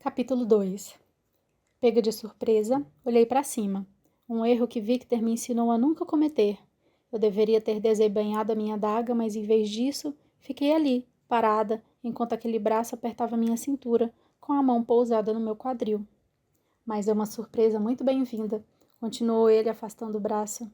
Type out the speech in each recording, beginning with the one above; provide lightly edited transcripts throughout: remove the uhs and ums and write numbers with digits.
Capítulo 2. Pega de surpresa, olhei para cima. Um erro que Victor me ensinou a nunca cometer. Eu deveria ter desembainhado a minha adaga, mas em vez disso, fiquei ali, parada, enquanto aquele braço apertava minha cintura, com a mão pousada no meu quadril. Mas é uma surpresa muito bem-vinda, continuou ele afastando o braço.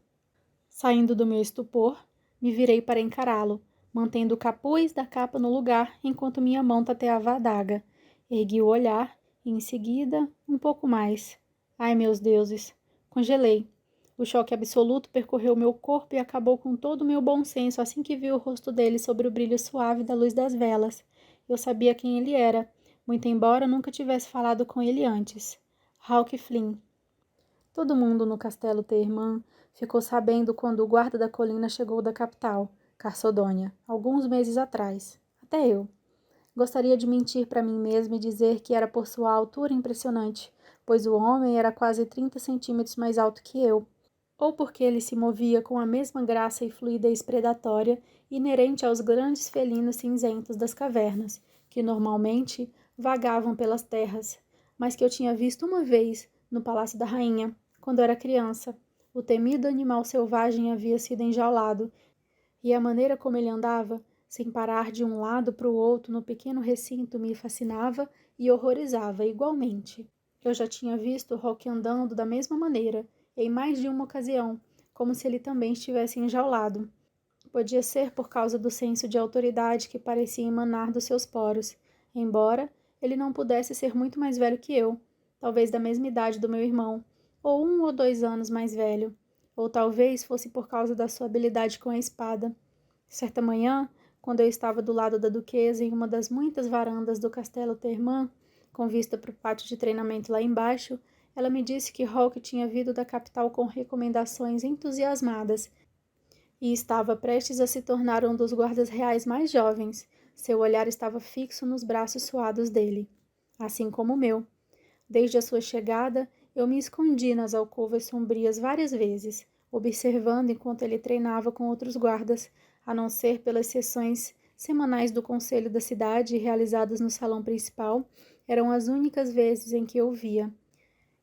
Saindo do meu estupor, me virei para encará-lo, mantendo o capuz da capa no lugar enquanto minha mão tateava a adaga. Ergui o olhar e, em seguida, um pouco mais. Ai, meus deuses! Congelei. O choque absoluto percorreu meu corpo e acabou com todo o meu bom senso assim que vi o rosto dele sobre o brilho suave da luz das velas. Eu sabia quem ele era, muito embora nunca tivesse falado com ele antes. Hawke Flynn. Todo mundo no castelo Terman ficou sabendo quando o guarda da colina chegou da capital, Carsodônia, alguns meses atrás. Até eu. Gostaria de mentir para mim mesma e dizer que era por sua altura impressionante, pois o homem era quase 30 centímetros mais alto que eu, ou porque ele se movia com a mesma graça e fluidez predatória inerente aos grandes felinos cinzentos das cavernas, que normalmente vagavam pelas terras, mas que eu tinha visto uma vez no Palácio da Rainha, quando era criança. O temido animal selvagem havia sido enjaulado, e a maneira como ele andava, sem parar de um lado para o outro no pequeno recinto, me fascinava e horrorizava igualmente. Eu já tinha visto Rock andando da mesma maneira, em mais de uma ocasião, como se ele também estivesse enjaulado. Podia ser por causa do senso de autoridade que parecia emanar dos seus poros, embora ele não pudesse ser muito mais velho que eu, talvez da mesma idade do meu irmão, ou 1 ou 2 anos mais velho, ou talvez fosse por causa da sua habilidade com a espada. Certa manhã, quando eu estava do lado da duquesa em uma das muitas varandas do castelo Terman, com vista para o pátio de treinamento lá embaixo, ela me disse que Hawke tinha vindo da capital com recomendações entusiasmadas e estava prestes a se tornar um dos guardas reais mais jovens. Seu olhar estava fixo nos braços suados dele, assim como o meu. Desde a sua chegada, eu me escondi nas alcovas sombrias várias vezes, observando enquanto ele treinava com outros guardas, a não ser pelas sessões semanais do conselho da cidade realizadas no salão principal, eram as únicas vezes em que eu via.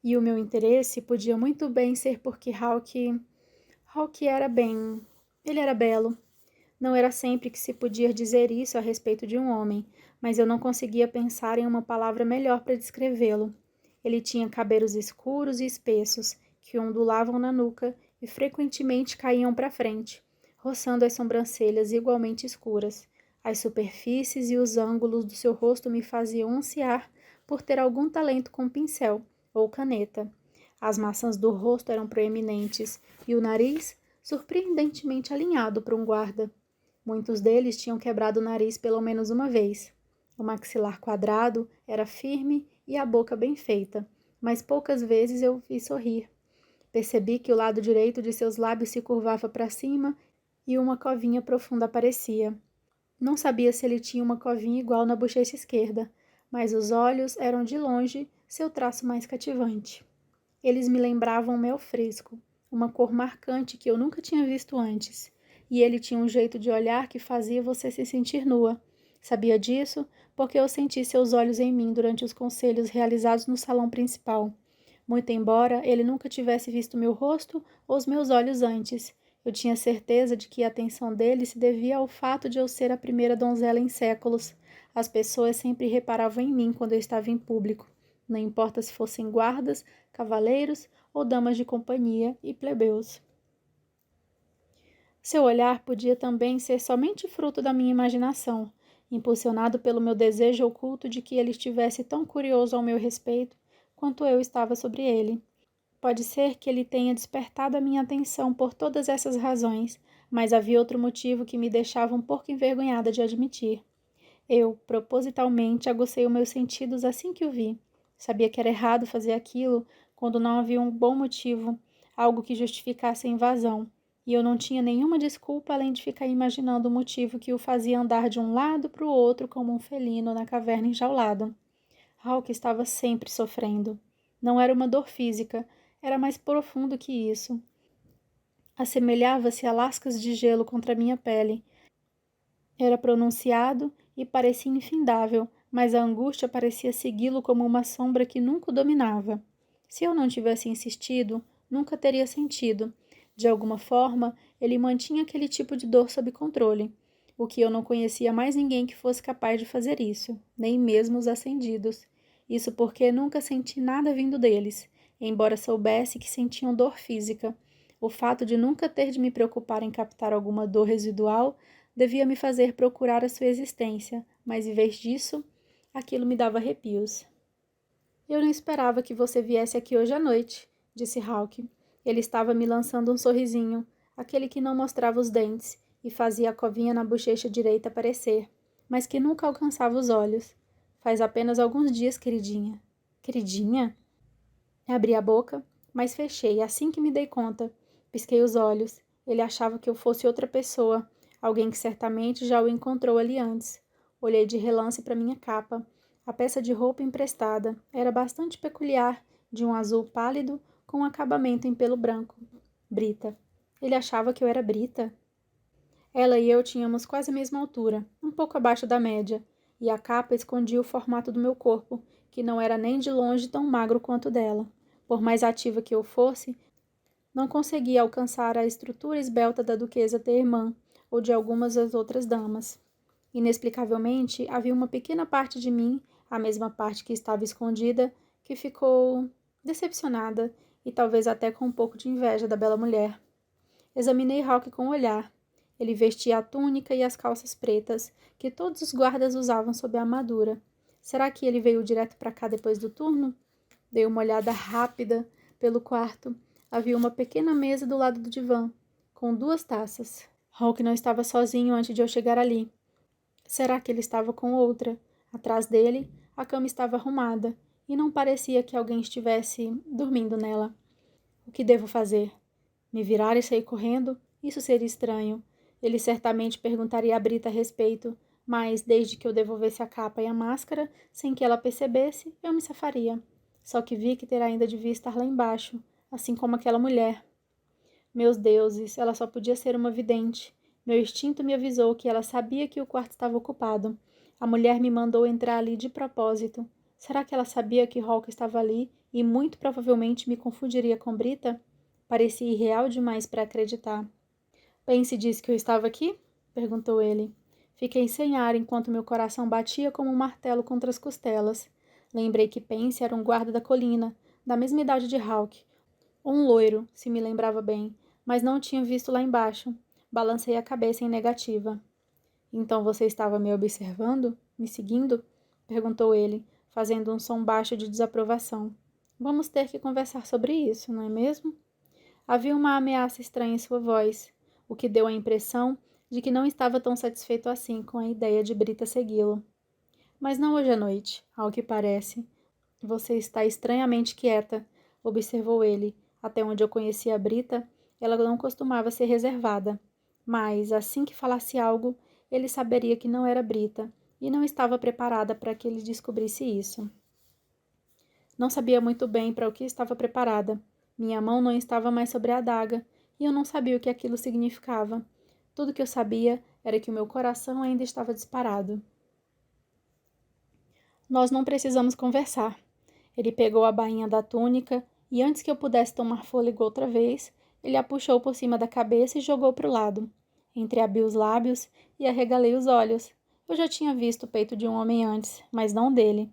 E o meu interesse podia muito bem ser porque Hawke era bem... Ele era belo. Não era sempre que se podia dizer isso a respeito de um homem, mas eu não conseguia pensar em uma palavra melhor para descrevê-lo. Ele tinha cabelos escuros e espessos, que ondulavam na nuca e frequentemente caíam para frente, roçando as sobrancelhas igualmente escuras. As superfícies e os ângulos do seu rosto me faziam ansiar por ter algum talento com pincel ou caneta. As maçãs do rosto eram proeminentes e o nariz surpreendentemente alinhado para um guarda. Muitos deles tinham quebrado o nariz pelo menos uma vez. O maxilar quadrado era firme e a boca bem feita, mas poucas vezes eu o vi sorrir. Percebi que o lado direito de seus lábios se curvava para cima e uma covinha profunda aparecia. Não sabia se ele tinha uma covinha igual na bochecha esquerda, mas os olhos eram de longe seu traço mais cativante. Eles me lembravam mel fresco, uma cor marcante que eu nunca tinha visto antes, e ele tinha um jeito de olhar que fazia você se sentir nua. Sabia disso porque eu senti seus olhos em mim durante os conselhos realizados no salão principal. Muito embora ele nunca tivesse visto meu rosto ou os meus olhos antes, eu tinha certeza de que a atenção dele se devia ao fato de eu ser a primeira donzela em séculos. As pessoas sempre reparavam em mim quando eu estava em público, não importa se fossem guardas, cavaleiros ou damas de companhia e plebeus. Seu olhar podia também ser somente fruto da minha imaginação, impulsionado pelo meu desejo oculto de que ele estivesse tão curioso ao meu respeito quanto eu estava sobre ele. Pode ser que ele tenha despertado a minha atenção por todas essas razões, mas havia outro motivo que me deixava um pouco envergonhada de admitir. Eu, propositalmente, aguçei os meus sentidos assim que o vi. Sabia que era errado fazer aquilo quando não havia um bom motivo, algo que justificasse a invasão, e eu não tinha nenhuma desculpa além de ficar imaginando o motivo que o fazia andar de um lado para o outro como um felino na caverna enjaulado. Hawke estava sempre sofrendo. Não era uma dor física, era mais profundo que isso. Assemelhava-se a lascas de gelo contra minha pele. Era pronunciado e parecia infindável, mas a angústia parecia segui-lo como uma sombra que nunca o dominava. Se eu não tivesse insistido, nunca teria sentido. De alguma forma, ele mantinha aquele tipo de dor sob controle, o que eu não conhecia mais ninguém que fosse capaz de fazer isso, nem mesmo os ascendidos. Isso porque nunca senti nada vindo deles, embora soubesse que sentiam dor física. O fato de nunca ter de me preocupar em captar alguma dor residual devia me fazer procurar a sua existência, mas em vez disso, aquilo me dava arrepios. Eu não esperava que você viesse aqui hoje à noite, disse Hawke. Ele estava me lançando um sorrisinho, aquele que não mostrava os dentes e fazia a covinha na bochecha direita aparecer, mas que nunca alcançava os olhos. Faz apenas alguns dias, queridinha. Queridinha? Abri a boca, mas fechei assim que me dei conta. Pisquei os olhos. Ele achava que eu fosse outra pessoa, alguém que certamente já o encontrou ali antes. Olhei de relance para minha capa. A peça de roupa emprestada era bastante peculiar, de um azul pálido com um acabamento em pelo branco. Brita. Ele achava que eu era Brita? Ela e eu tínhamos quase a mesma altura, um pouco abaixo da média, e a capa escondia o formato do meu corpo, que não era nem de longe tão magro quanto dela. Por mais ativa que eu fosse, não conseguia alcançar a estrutura esbelta da duquesa Teermã ou de algumas das outras damas. Inexplicavelmente, havia uma pequena parte de mim, a mesma parte que estava escondida, que ficou decepcionada e talvez até com um pouco de inveja da bela mulher. Examinei Hawke com o olhar. Ele vestia a túnica e as calças pretas, que todos os guardas usavam sob a armadura. Será que ele veio direto para cá depois do turno? Dei uma olhada rápida pelo quarto. Havia uma pequena mesa do lado do divã, com 2 taças. Hawke não estava sozinho antes de eu chegar ali. Será que ele estava com outra? Atrás dele, a cama estava arrumada, e não parecia que alguém estivesse dormindo nela. O que devo fazer? Me virar e sair correndo? Isso seria estranho. Ele certamente perguntaria a Brita a respeito, mas desde que eu devolvesse a capa e a máscara, sem que ela percebesse, eu me safaria. Só que Victor ainda devia estar lá embaixo, assim como aquela mulher. Meus deuses, ela só podia ser uma vidente. Meu instinto me avisou que ela sabia que o quarto estava ocupado. A mulher me mandou entrar ali de propósito. Será que ela sabia que Hawke estava ali e muito provavelmente me confundiria com Brita? Parecia irreal demais para acreditar. Pense disse que eu estava aqui? Perguntou ele. Fiquei sem ar enquanto meu coração batia como um martelo contra as costelas. Lembrei que Pense era um guarda da colina, da mesma idade de Hawke. Um loiro, se me lembrava bem, mas não o tinha visto lá embaixo. Balancei a cabeça em negativa. Então você estava me observando? Me seguindo? Perguntou ele, fazendo um som baixo de desaprovação. Vamos ter que conversar sobre isso, não é mesmo? Havia uma ameaça estranha em sua voz, o que deu a impressão de que não estava tão satisfeito assim com a ideia de Brita segui-lo. Mas não hoje à noite, ao que parece. Você está estranhamente quieta, observou ele. Até onde eu conhecia a Brita, ela não costumava ser reservada. Mas, assim que falasse algo, ele saberia que não era Brita, e não estava preparada para que ele descobrisse isso. Não sabia muito bem para o que estava preparada. Minha mão não estava mais sobre a adaga, e eu não sabia o que aquilo significava. Tudo que eu sabia era que o meu coração ainda estava disparado. Nós não precisamos conversar. Ele pegou a bainha da túnica e, antes que eu pudesse tomar fôlego outra vez, ele a puxou por cima da cabeça e jogou para o lado. Entreabri os lábios e arregalei os olhos. Eu já tinha visto o peito de um homem antes, mas não dele.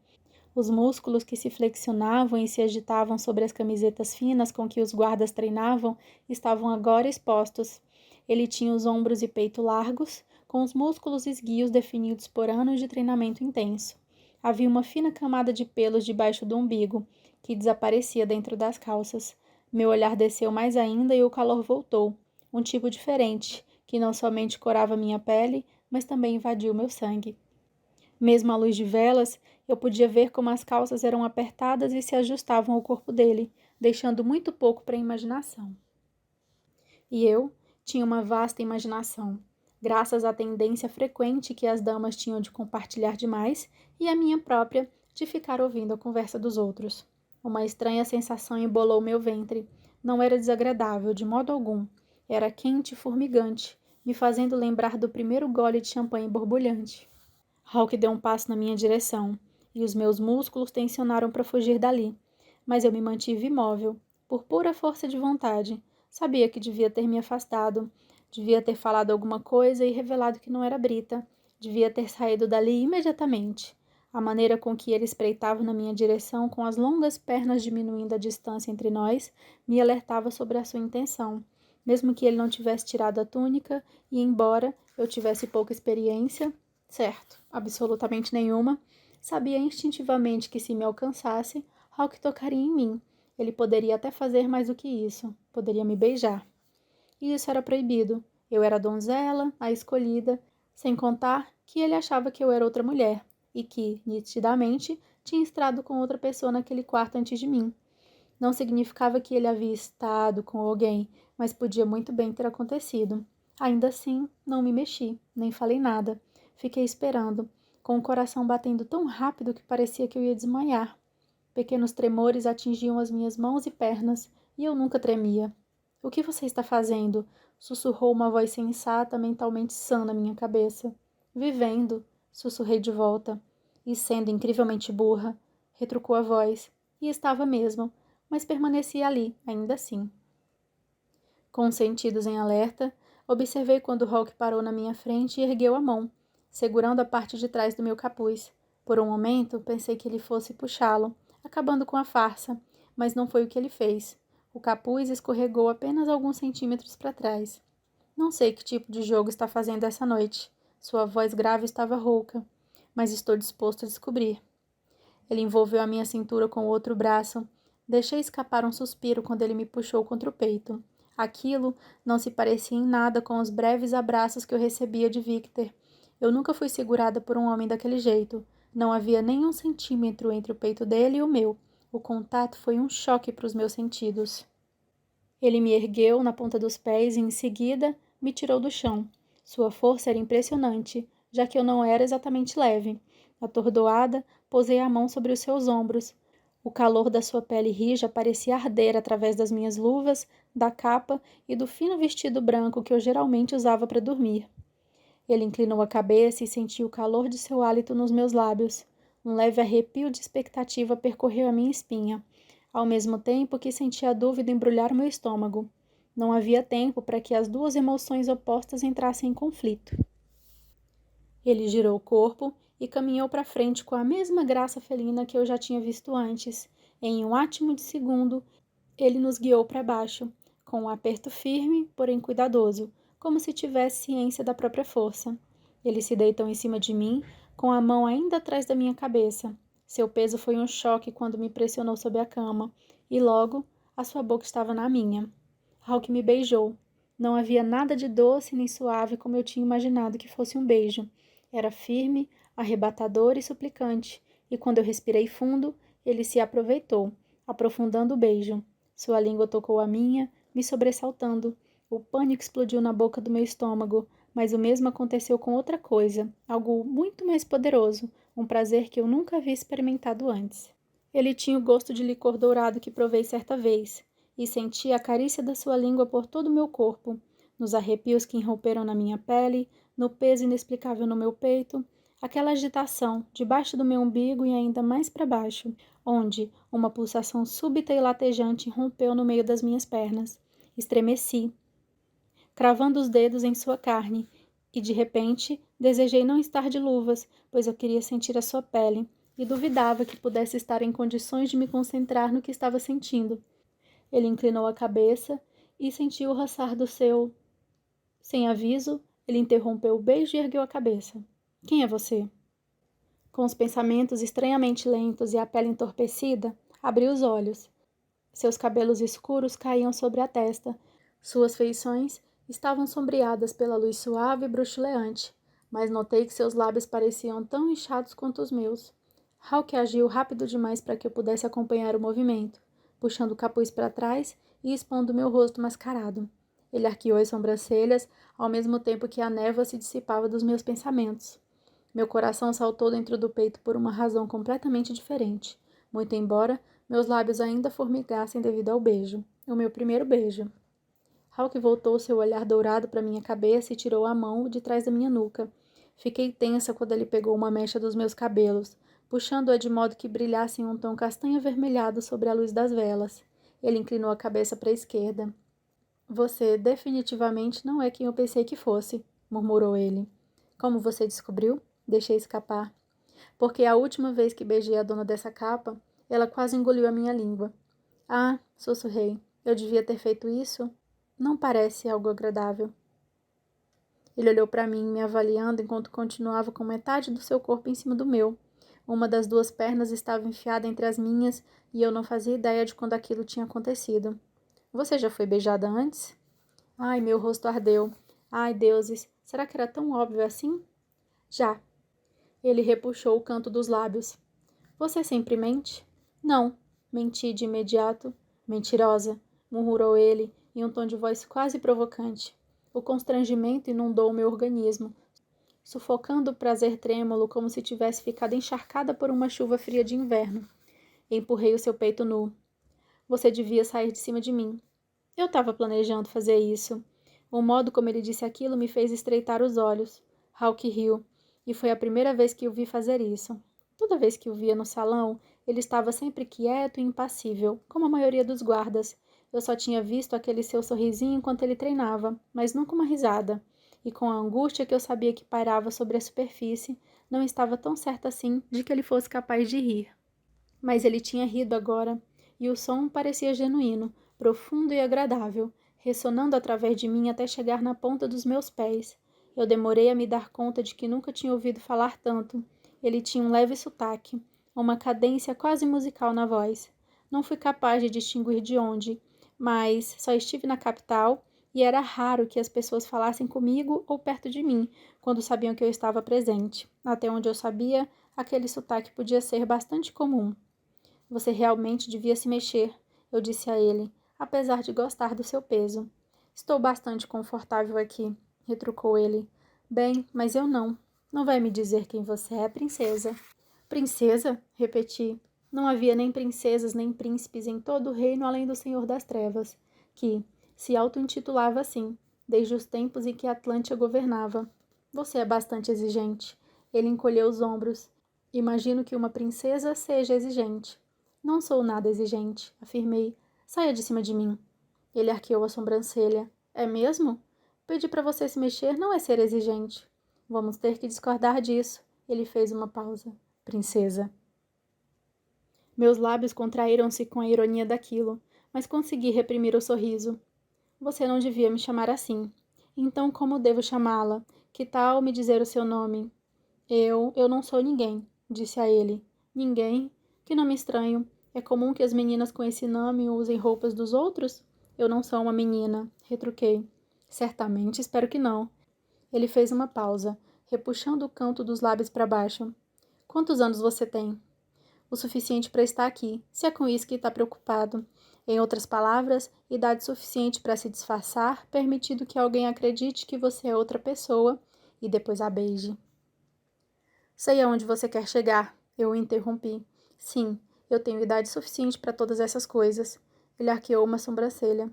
Os músculos que se flexionavam e se agitavam sobre as camisetas finas com que os guardas treinavam estavam agora expostos. Ele tinha os ombros e peito largos, com os músculos esguios definidos por anos de treinamento intenso. Havia uma fina camada de pelos debaixo do umbigo, que desaparecia dentro das calças. Meu olhar desceu mais ainda e o calor voltou. Um tipo diferente, que não somente corava minha pele, mas também invadiu meu sangue. Mesmo à luz de velas, eu podia ver como as calças eram apertadas e se ajustavam ao corpo dele, deixando muito pouco para a imaginação. E eu tinha uma vasta imaginação, graças à tendência frequente que as damas tinham de compartilhar demais e a minha própria de ficar ouvindo a conversa dos outros. Uma estranha sensação embolou meu ventre. Não era desagradável, de modo algum. Era quente e formigante, me fazendo lembrar do primeiro gole de champanhe borbulhante. Hawk deu um passo na minha direção, e os meus músculos tensionaram para fugir dali. Mas eu me mantive imóvel, por pura força de vontade. Sabia que devia ter me afastado, devia ter falado alguma coisa e revelado que não era Brita. Devia ter saído dali imediatamente. A maneira com que ele espreitava na minha direção, com as longas pernas diminuindo a distância entre nós, me alertava sobre a sua intenção. Mesmo que ele não tivesse tirado a túnica, e embora eu tivesse pouca experiência, certo, absolutamente nenhuma, sabia instintivamente que se me alcançasse, Hawk tocaria em mim. Ele poderia até fazer mais do que isso. Poderia me beijar. E isso era proibido. Eu era a donzela, a escolhida, sem contar que ele achava que eu era outra mulher e que, nitidamente, tinha estado com outra pessoa naquele quarto antes de mim. Não significava que ele havia estado com alguém, mas podia muito bem ter acontecido. Ainda assim, não me mexi, nem falei nada. Fiquei esperando, com o coração batendo tão rápido que parecia que eu ia desmaiar. Pequenos tremores atingiam as minhas mãos e pernas, e eu nunca tremia. O que você está fazendo? Sussurrou uma voz sensata, mentalmente sã na minha cabeça. Vivendo, sussurrei de volta. E sendo incrivelmente burra, retrucou a voz. E estava mesmo, mas permanecia ali, ainda assim. Com os sentidos em alerta, observei quando Hawk parou na minha frente e ergueu a mão, segurando a parte de trás do meu capuz. Por um momento, pensei que ele fosse puxá-lo, acabando com a farsa, mas não foi o que ele fez. O capuz escorregou apenas alguns centímetros para trás. Não sei que tipo de jogo está fazendo essa noite. Sua voz grave estava rouca, mas estou disposto a descobrir. Ele envolveu a minha cintura com o outro braço. Deixei escapar um suspiro quando ele me puxou contra o peito. Aquilo não se parecia em nada com os breves abraços que eu recebia de Victor. Eu nunca fui segurada por um homem daquele jeito. Não havia nem um centímetro entre o peito dele e o meu. O contato foi um choque para os meus sentidos. Ele me ergueu na ponta dos pés e, em seguida, me tirou do chão. Sua força era impressionante, já que eu não era exatamente leve. Atordoada, posei a mão sobre os seus ombros. O calor da sua pele rija parecia arder através das minhas luvas, da capa e do fino vestido branco que eu geralmente usava para dormir. Ele inclinou a cabeça e senti o calor de seu hálito nos meus lábios. Um leve arrepio de expectativa percorreu a minha espinha, ao mesmo tempo que senti a dúvida embrulhar meu estômago. Não havia tempo para que as duas emoções opostas entrassem em conflito. Ele girou o corpo e caminhou para frente com a mesma graça felina que eu já tinha visto antes. Em um átimo de segundo, ele nos guiou para baixo, com um aperto firme, porém cuidadoso, como se tivesse ciência da própria força. Ele se deitou em cima de mim, com a mão ainda atrás da minha cabeça. Seu peso foi um choque quando me pressionou sob a cama, e logo a sua boca estava na minha. Hawk me beijou. Não havia nada de doce nem suave como eu tinha imaginado que fosse um beijo. Era firme, arrebatador e suplicante, e quando eu respirei fundo, ele se aproveitou, aprofundando o beijo. Sua língua tocou a minha, me sobressaltando. O pânico explodiu na boca do meu estômago, mas o mesmo aconteceu com outra coisa, algo muito mais poderoso, um prazer que eu nunca havia experimentado antes. Ele tinha o gosto de licor dourado que provei certa vez, e senti a carícia da sua língua por todo o meu corpo, nos arrepios que irromperam na minha pele, no peso inexplicável no meu peito, aquela agitação debaixo do meu umbigo e ainda mais para baixo, onde uma pulsação súbita e latejante irrompeu no meio das minhas pernas. Estremeci, cravando os dedos em sua carne, e de repente desejei não estar de luvas, pois eu queria sentir a sua pele, e duvidava que pudesse estar em condições de me concentrar no que estava sentindo. Ele inclinou a cabeça e sentiu o roçar do seu... Sem aviso, ele interrompeu o beijo e ergueu a cabeça. Quem é você? Com os pensamentos estranhamente lentos e a pele entorpecida, abri os olhos. Seus cabelos escuros caíam sobre a testa. Suas feições estavam sombreadas pela luz suave e bruxuleante, mas notei que seus lábios pareciam tão inchados quanto os meus. Hawk agiu rápido demais para que eu pudesse acompanhar o movimento, puxando o capuz para trás e expondo meu rosto mascarado. Ele arqueou as sobrancelhas, ao mesmo tempo que a névoa se dissipava dos meus pensamentos. Meu coração saltou dentro do peito por uma razão completamente diferente, muito embora meus lábios ainda formigassem devido ao beijo. O meu primeiro beijo. Hawk voltou seu olhar dourado para minha cabeça e tirou a mão de trás da minha nuca. Fiquei tensa quando ele pegou uma mecha dos meus cabelos, puxando-a de modo que brilhasse em um tom castanho avermelhado sobre a luz das velas. Ele inclinou a cabeça para a esquerda. Você definitivamente não é quem eu pensei que fosse, murmurou ele. Como você descobriu? Deixei escapar. Porque a última vez que beijei a dona dessa capa, ela quase engoliu a minha língua. Ah, sussurrei. Eu devia ter feito isso? Não parece algo agradável. Ele olhou para mim, me avaliando enquanto continuava com metade do seu corpo em cima do meu. Uma das duas pernas estava enfiada entre as minhas e eu não fazia ideia de quando aquilo tinha acontecido. Você já foi beijada antes? Ai, meu rosto ardeu. Ai, deuses, será que era tão óbvio assim? Já. Ele repuxou o canto dos lábios. Você sempre mente? Não. Menti de imediato. Mentirosa, murmurou ele, em um tom de voz quase provocante. O constrangimento inundou o meu organismo, sufocando o prazer trêmulo como se tivesse ficado encharcada por uma chuva fria de inverno. Empurrei o seu peito nu. Você devia sair de cima de mim. Eu estava planejando fazer isso. O modo como ele disse aquilo me fez estreitar os olhos. Hawk riu, e foi a primeira vez que o vi fazer isso. Toda vez que o via no salão, ele estava sempre quieto e impassível, como a maioria dos guardas. Eu só tinha visto aquele seu sorrisinho enquanto ele treinava, mas nunca uma risada. E com a angústia que eu sabia que pairava sobre a superfície, não estava tão certa assim de que ele fosse capaz de rir. Mas ele tinha rido agora, e o som parecia genuíno, profundo e agradável, ressonando através de mim até chegar na ponta dos meus pés. Eu demorei a me dar conta de que nunca tinha ouvido falar tanto. Ele tinha um leve sotaque, uma cadência quase musical na voz. Não fui capaz de distinguir de onde, mas só estive na capital e era raro que as pessoas falassem comigo ou perto de mim, quando sabiam que eu estava presente. Até onde eu sabia, aquele sotaque podia ser bastante comum. Você realmente devia se mexer, eu disse a ele, apesar de gostar do seu peso. Estou bastante confortável aqui, retrucou ele. Bem, mas eu não. Não vai me dizer quem você é, princesa. Princesa? Repeti. Não havia nem princesas nem príncipes em todo o reino além do Senhor das Trevas, que se auto-intitulava assim, desde os tempos em que Atlântia governava. Você é bastante exigente. Ele encolheu os ombros. Imagino que uma princesa seja exigente. Não sou nada exigente, afirmei. Saia de cima de mim. Ele arqueou a sobrancelha. É mesmo? Pedir para você se mexer não é ser exigente. Vamos ter que discordar disso. Ele fez uma pausa. Princesa. Meus lábios contraíram-se com a ironia daquilo, mas consegui reprimir o sorriso. Você não devia me chamar assim. Então como devo chamá-la? Que tal me dizer o seu nome? Eu não sou ninguém, disse a ele. Ninguém? Que nome estranho. É comum que as meninas com esse nome usem roupas dos outros? Eu não sou uma menina, retruquei. Certamente, espero que não. Ele fez uma pausa, repuxando o canto dos lábios para baixo. Quantos anos você tem? O suficiente para estar aqui, se é com isso que está preocupado. Em outras palavras, idade suficiente para se disfarçar, permitindo que alguém acredite que você é outra pessoa e depois a beije. Sei aonde você quer chegar, eu o interrompi. Sim, eu tenho idade suficiente para todas essas coisas. Ele arqueou uma sobrancelha.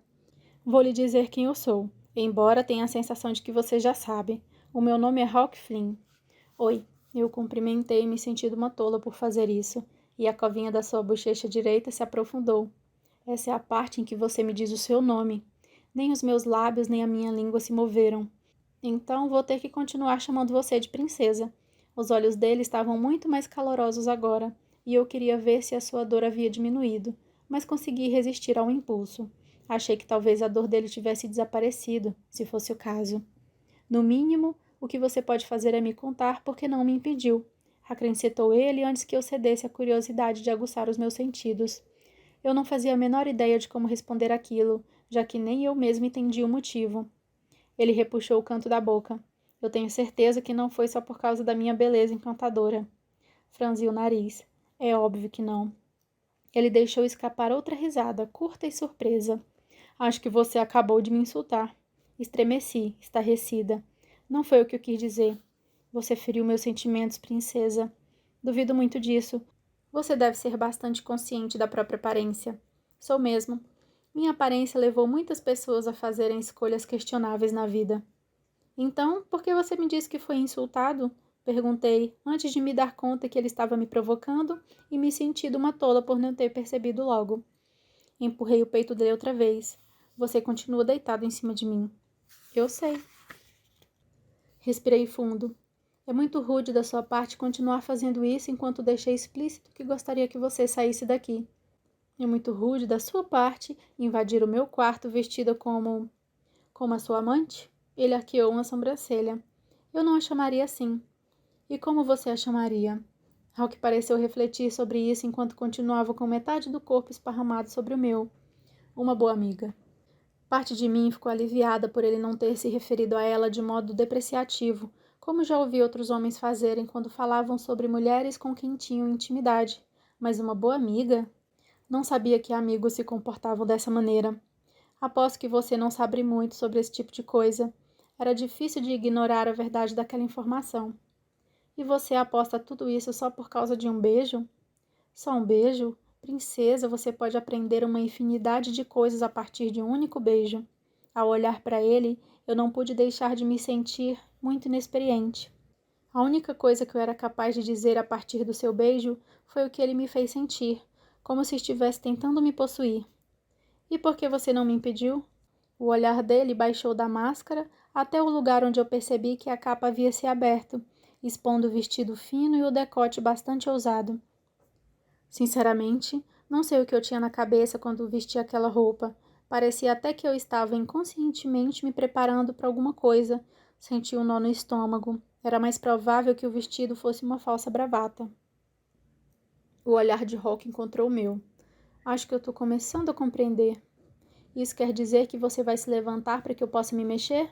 Vou lhe dizer quem eu sou, embora tenha a sensação de que você já sabe. O meu nome é Hawk Flynn. Oi, eu cumprimentei, me sentindo uma tola por fazer isso, e a covinha da sua bochecha direita se aprofundou. Essa é a parte em que você me diz o seu nome. Nem os meus lábios nem a minha língua se moveram. Então vou ter que continuar chamando você de princesa. Os olhos dele estavam muito mais calorosos agora, e eu queria ver se a sua dor havia diminuído, mas consegui resistir ao impulso. Achei que talvez a dor dele tivesse desaparecido, se fosse o caso. No mínimo, o que você pode fazer é me contar porque não me impediu, acrescentou ele antes que eu cedesse à curiosidade de aguçar os meus sentidos. Eu não fazia a menor ideia de como responder aquilo, já que nem eu mesmo entendi o motivo. Ele repuxou o canto da boca. Eu tenho certeza que não foi só por causa da minha beleza encantadora. Franziu o nariz. É óbvio que não. Ele deixou escapar outra risada, curta e surpresa. Acho que você acabou de me insultar. Estremeci, estarrecida. Não foi o que eu quis dizer. Você feriu meus sentimentos, princesa. Duvido muito disso. Você deve ser bastante consciente da própria aparência. Sou mesmo. Minha aparência levou muitas pessoas a fazerem escolhas questionáveis na vida. Então, por que você me disse que foi insultado? Perguntei, antes de me dar conta que ele estava me provocando e me sentindo uma tola por não ter percebido logo. Empurrei o peito dele outra vez. Você continua deitado em cima de mim. Eu sei. Respirei fundo. É muito rude da sua parte continuar fazendo isso enquanto deixei explícito que gostaria que você saísse daqui. É muito rude da sua parte invadir o meu quarto vestida como a sua amante? Ele arqueou uma sobrancelha. Eu não a chamaria assim. E como você a chamaria? Hawk pareceu refletir sobre isso enquanto continuava com metade do corpo esparramado sobre o meu. Uma boa amiga. Parte de mim ficou aliviada por ele não ter se referido a ela de modo depreciativo, como já ouvi outros homens fazerem quando falavam sobre mulheres com quem tinham intimidade. Mas uma boa amiga? Não sabia que amigos se comportavam dessa maneira. Aposto que você não sabe muito sobre esse tipo de coisa. Era difícil de ignorar a verdade daquela informação. E você aposta tudo isso só por causa de um beijo? Só um beijo? Princesa, você pode aprender uma infinidade de coisas a partir de um único beijo. Ao olhar para ele, eu não pude deixar de me sentir muito inexperiente. A única coisa que eu era capaz de dizer a partir do seu beijo foi o que ele me fez sentir, como se estivesse tentando me possuir. E por que você não me impediu? O olhar dele baixou da máscara até o lugar onde eu percebi que a capa havia se aberto, expondo o vestido fino e o decote bastante ousado. Sinceramente, não sei o que eu tinha na cabeça quando vesti aquela roupa. Parecia até que eu estava inconscientemente me preparando para alguma coisa. Senti um nó no estômago. Era mais provável que o vestido fosse uma falsa bravata. O olhar de Hawk encontrou o meu. Acho que eu estou começando a compreender. Isso quer dizer que você vai se levantar para que eu possa me mexer?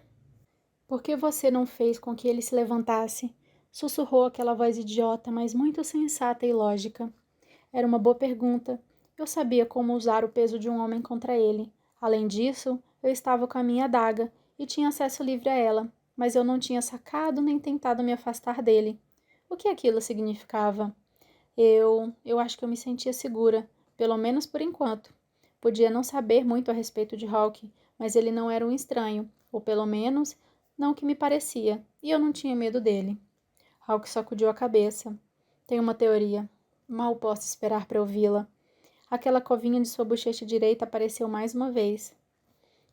Por que você não fez com que ele se levantasse? Sussurrou aquela voz idiota, mas muito sensata e lógica. Era uma boa pergunta. Eu sabia como usar o peso de um homem contra ele. Além disso, eu estava com a minha adaga e tinha acesso livre a ela, mas eu não tinha sacado nem tentado me afastar dele. O que aquilo significava? Eu acho que eu me sentia segura, pelo menos por enquanto. Podia não saber muito a respeito de Hawke, mas ele não era um estranho, ou pelo menos, não o que me parecia, e eu não tinha medo dele. Hawke sacudiu a cabeça. Tenho uma teoria. Mal posso esperar para ouvi-la. Aquela covinha de sua bochecha direita apareceu mais uma vez.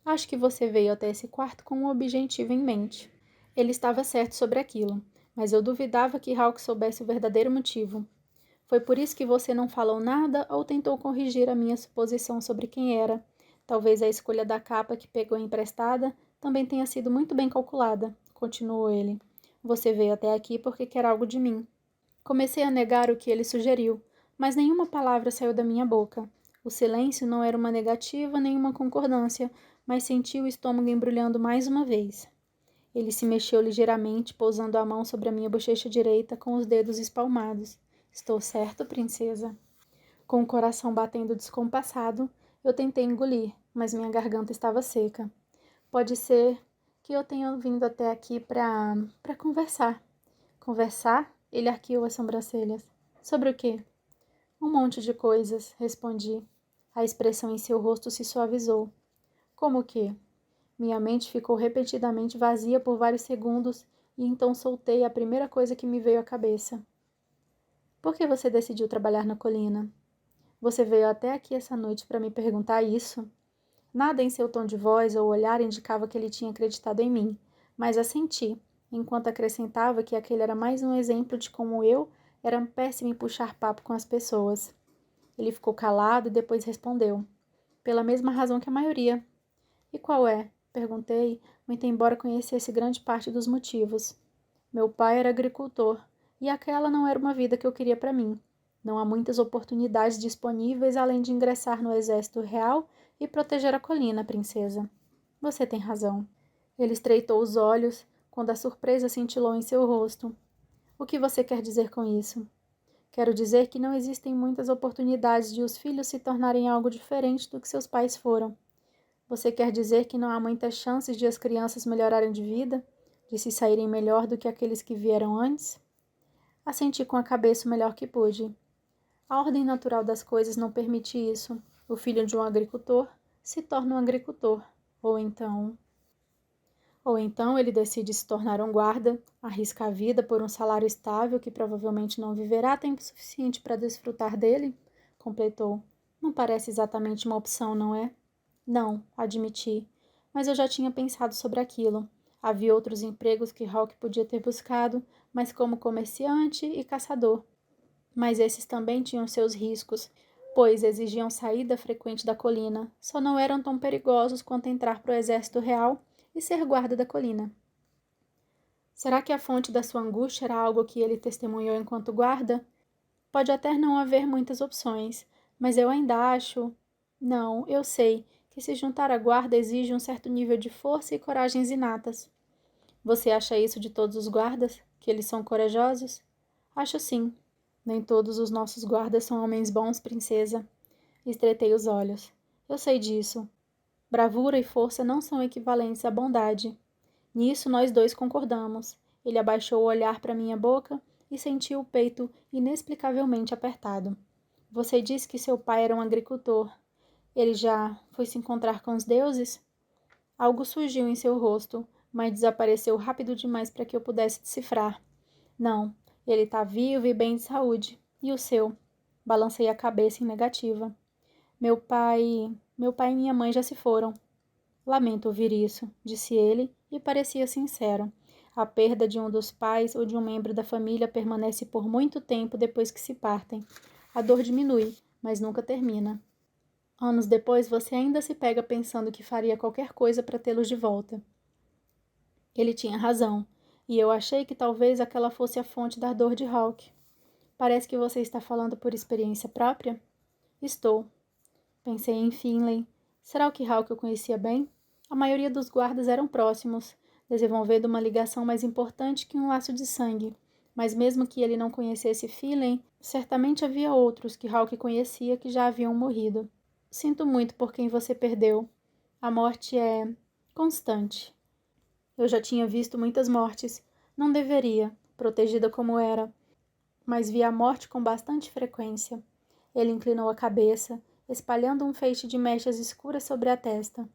Acho que você veio até esse quarto com um objetivo em mente. Ele estava certo sobre aquilo, mas eu duvidava que Hawke soubesse o verdadeiro motivo. Foi por isso que você não falou nada ou tentou corrigir a minha suposição sobre quem era. Talvez a escolha da capa que pegou emprestada também tenha sido muito bem calculada, continuou ele. Você veio até aqui porque quer algo de mim. Comecei a negar o que ele sugeriu, mas nenhuma palavra saiu da minha boca. O silêncio não era uma negativa nem uma concordância, mas senti o estômago embrulhando mais uma vez. Ele se mexeu ligeiramente, pousando a mão sobre a minha bochecha direita com os dedos espalmados. Estou certo, princesa? Com o coração batendo descompassado, eu tentei engolir, mas minha garganta estava seca. Pode ser que eu tenha vindo até aqui para conversar. Conversar? Ele arqueou as sobrancelhas. Sobre o quê? Um monte de coisas, respondi. A expressão em seu rosto se suavizou. Como o quê? Minha mente ficou repetidamente vazia por vários segundos e então soltei a primeira coisa que me veio à cabeça. Por que você decidiu trabalhar na colina? Você veio até aqui essa noite para me perguntar isso? Nada em seu tom de voz ou olhar indicava que ele tinha acreditado em mim, mas assenti, enquanto acrescentava que aquele era mais um exemplo de como eu era péssima em puxar papo com as pessoas. Ele ficou calado e depois respondeu. Pela mesma razão que a maioria. E qual é? Perguntei, muito embora conhecesse grande parte dos motivos. Meu pai era agricultor, e aquela não era uma vida que eu queria para mim. Não há muitas oportunidades disponíveis além de ingressar no exército real e proteger a colina, princesa. Você tem razão. Ele estreitou os olhos quando a surpresa cintilou em seu rosto. O que você quer dizer com isso? Quero dizer que não existem muitas oportunidades de os filhos se tornarem algo diferente do que seus pais foram. Você quer dizer que não há muitas chances de as crianças melhorarem de vida? De se saírem melhor do que aqueles que vieram antes? Assenti com a cabeça o melhor que pude. A ordem natural das coisas não permite isso. O filho de um agricultor se torna um agricultor. Ou então... Ou então ele decide se tornar um guarda, arrisca a vida por um salário estável que provavelmente não viverá tempo suficiente para desfrutar dele, completou. Não parece exatamente uma opção, não é? Não, admiti. Mas eu já tinha pensado sobre aquilo. Havia outros empregos que Hawke podia ter buscado, mas como comerciante e caçador. Mas esses também tinham seus riscos, pois exigiam saída frequente da colina, só não eram tão perigosos quanto entrar para o exército real e ser guarda da colina. Será que a fonte da sua angústia era algo que ele testemunhou enquanto guarda? Pode até não haver muitas opções, mas eu ainda acho... Não, eu sei que se juntar à guarda exige um certo nível de força e coragens inatas. Você acha isso de todos os guardas? Que eles são corajosos? Acho sim. Nem todos os nossos guardas são homens bons, princesa. Estreitei os olhos. Eu sei disso. Bravura e força não são equivalentes à bondade. Nisso nós dois concordamos. Ele abaixou o olhar para minha boca e sentiu o peito inexplicavelmente apertado. Você disse que seu pai era um agricultor. Ele já foi se encontrar com os deuses? Algo surgiu em seu rosto, mas desapareceu rápido demais para que eu pudesse decifrar. Não, ele está vivo e bem de saúde. E o seu? Balancei a cabeça em negativa. Meu pai e minha mãe já se foram. Lamento ouvir isso, disse ele, e parecia sincero. A perda de um dos pais ou de um membro da família permanece por muito tempo depois que se partem. A dor diminui, mas nunca termina. Anos depois, você ainda se pega pensando que faria qualquer coisa para tê-los de volta. Ele tinha razão, e eu achei que talvez aquela fosse a fonte da dor de Hawke. Parece que você está falando por experiência própria? Estou. Pensei em Finlay. Será o que Hawke o conhecia bem? A maioria dos guardas eram próximos, desenvolvendo uma ligação mais importante que um laço de sangue. Mas mesmo que ele não conhecesse Finlay, certamente havia outros que Hawke conhecia que já haviam morrido. Sinto muito por quem você perdeu. A morte é constante. Eu já tinha visto muitas mortes. Não deveria, protegida como era, mas vi a morte com bastante frequência. Ele inclinou a cabeça, espalhando um feixe de mechas escuras sobre a testa.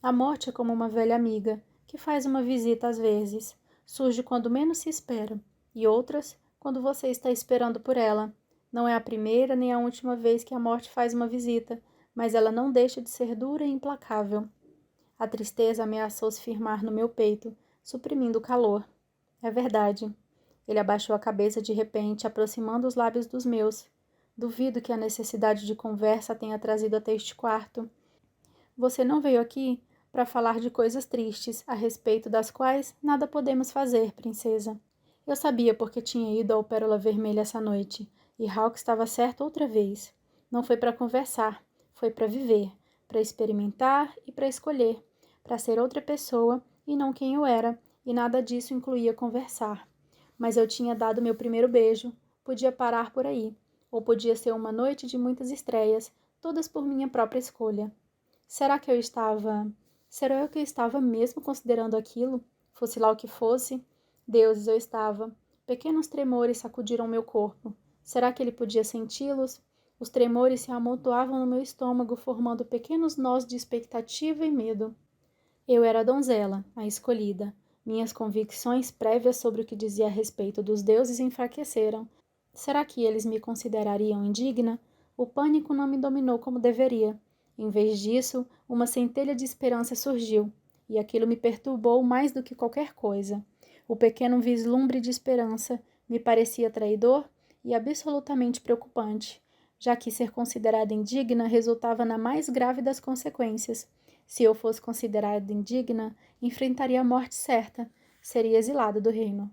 A morte é como uma velha amiga, que faz uma visita às vezes. Surge quando menos se espera, e outras, quando você está esperando por ela. Não é a primeira nem a última vez que a morte faz uma visita, mas ela não deixa de ser dura e implacável. A tristeza ameaçou se firmar no meu peito, suprimindo o calor. É verdade. Ele abaixou a cabeça de repente, aproximando os lábios dos meus. Duvido que a necessidade de conversa tenha trazido até este quarto. Você não veio aqui para falar de coisas tristes, a respeito das quais nada podemos fazer, princesa. Eu sabia porque tinha ido ao Pérola Vermelha essa noite, e Hawke estava certo outra vez. Não foi para conversar, foi para viver, para experimentar e para escolher, para ser outra pessoa e não quem eu era, e nada disso incluía conversar. Mas eu tinha dado meu primeiro beijo, podia parar por aí, ou podia ser uma noite de muitas estreias, todas por minha própria escolha. Será que eu estava... Será eu que eu estava mesmo considerando aquilo? Fosse lá o que fosse? Deuses, eu estava. Pequenos tremores sacudiram meu corpo. Será que ele podia senti-los? Os tremores se amontoavam no meu estômago, formando pequenos nós de expectativa e medo. Eu era a donzela, a escolhida. Minhas convicções prévias sobre o que dizia a respeito dos deuses enfraqueceram. Será que eles me considerariam indigna? O pânico não me dominou como deveria. Em vez disso, uma centelha de esperança surgiu, e aquilo me perturbou mais do que qualquer coisa. O pequeno vislumbre de esperança me parecia traidor e absolutamente preocupante, já que ser considerada indigna resultava na mais grave das consequências. Se eu fosse considerada indigna, enfrentaria a morte certa, seria exilada do reino.